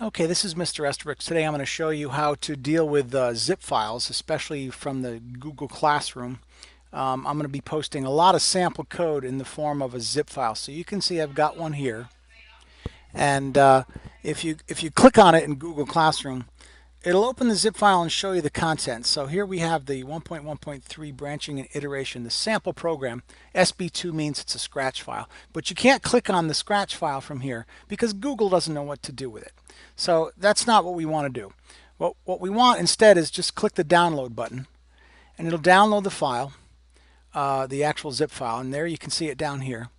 Okay, this is Mr. Estabrooks. Today I'm going to show you how to deal with zip files, especially from the Google Classroom. I'm going to be posting a lot of sample code in the form of a zip file. So you can see I've got one here. And if you click on it in Google Classroom, it'll open the zip file and show you the contents. So here we have the 1.1.3 branching and iteration, the sample program. SB2 means it's a Scratch file. But you can't click on the Scratch file from here because Google doesn't know what to do with it. So that's not what we want to do. What we want instead is just click the download button and it'll download the file, the actual zip file, and there you can see it down here.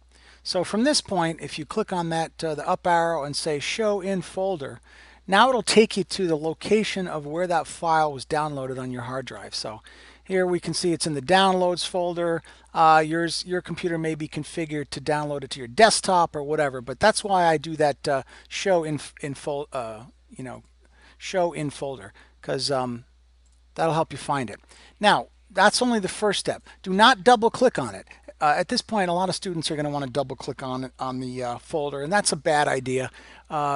So from this point, if you click on that, the up arrow and say show in folder, now it'll take you to the location of where that file was downloaded on your hard drive. So here we can see it's in the downloads folder. Your computer may be configured to download it to your desktop or whatever, but that's why I do that show in folder, because that'll help you find it. Now that's only the first step. Do not double click on it. At this point, a lot of students are going to want to double click on it on the folder, and that's a bad idea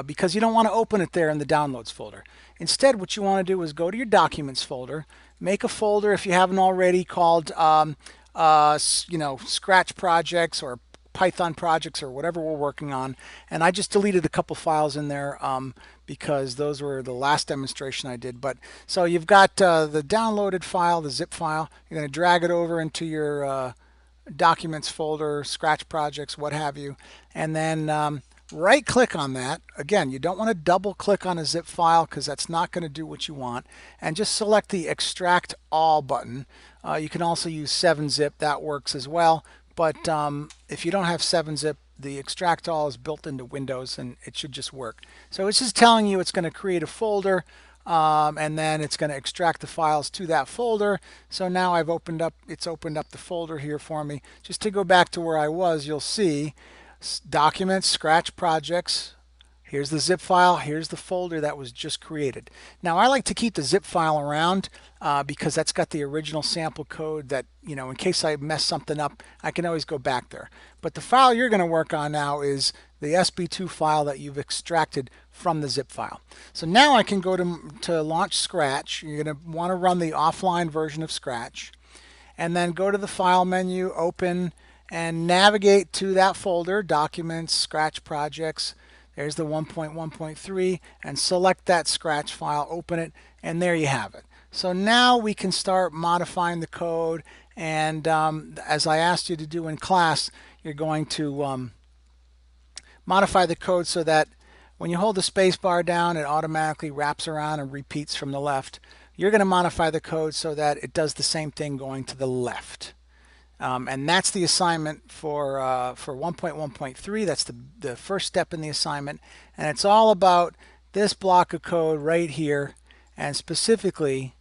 because you don't want to open it there in the downloads folder. Instead, what you want to do is go to your documents folder, make a folder if you haven't already called Scratch projects or Python projects or whatever we're working on. And I just deleted a couple files in there because those were the last demonstration I did. But so you've got the downloaded file, the zip file. You're going to drag it over into your documents folder, Scratch projects, what have you, and then right click on that. Again, you don't want to double click on a zip file because that's not going to do what you want, and just select the extract all button. You can also use 7-zip, that works as well, but if you don't have 7-zip, the extract all is built into Windows and it should just work. So it's just telling you it's going to create a folder and then it's going to extract the files to that folder. So now it's opened up the folder here for me. Just to go back to where I was, you'll see documents, Scratch projects. Here's the zip file. Here's the folder that was just created. Now I like to keep the zip file around because that's got the original sample code that, in case I mess something up, I can always go back there. But the file you're going to work on now is the SB2 file that you've extracted from the zip file. So now I can go to launch Scratch. You're going to want to run the offline version of Scratch. And then go to the File menu, Open, and navigate to that folder, Documents, Scratch Projects. There's the 1.1.3, and select that Scratch file, open it, and there you have it. So now we can start modifying the code, and as I asked you to do in class, you're going to modify the code so that when you hold the space bar down, it automatically wraps around and repeats from the left. You're going to modify the code so that it does the same thing going to the left. And that's the assignment for 1.1.3. That's the first step in the assignment. And it's all about this block of code right here, and specifically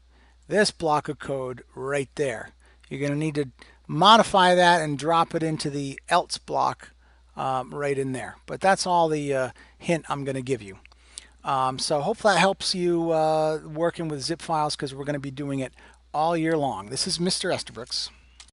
this block of code right there. You're going to need to modify that and drop it into the else block right in there. But that's all the hint I'm going to give you. So hopefully that helps you working with zip files because we're going to be doing it all year long. This is Mr. Estabrooks.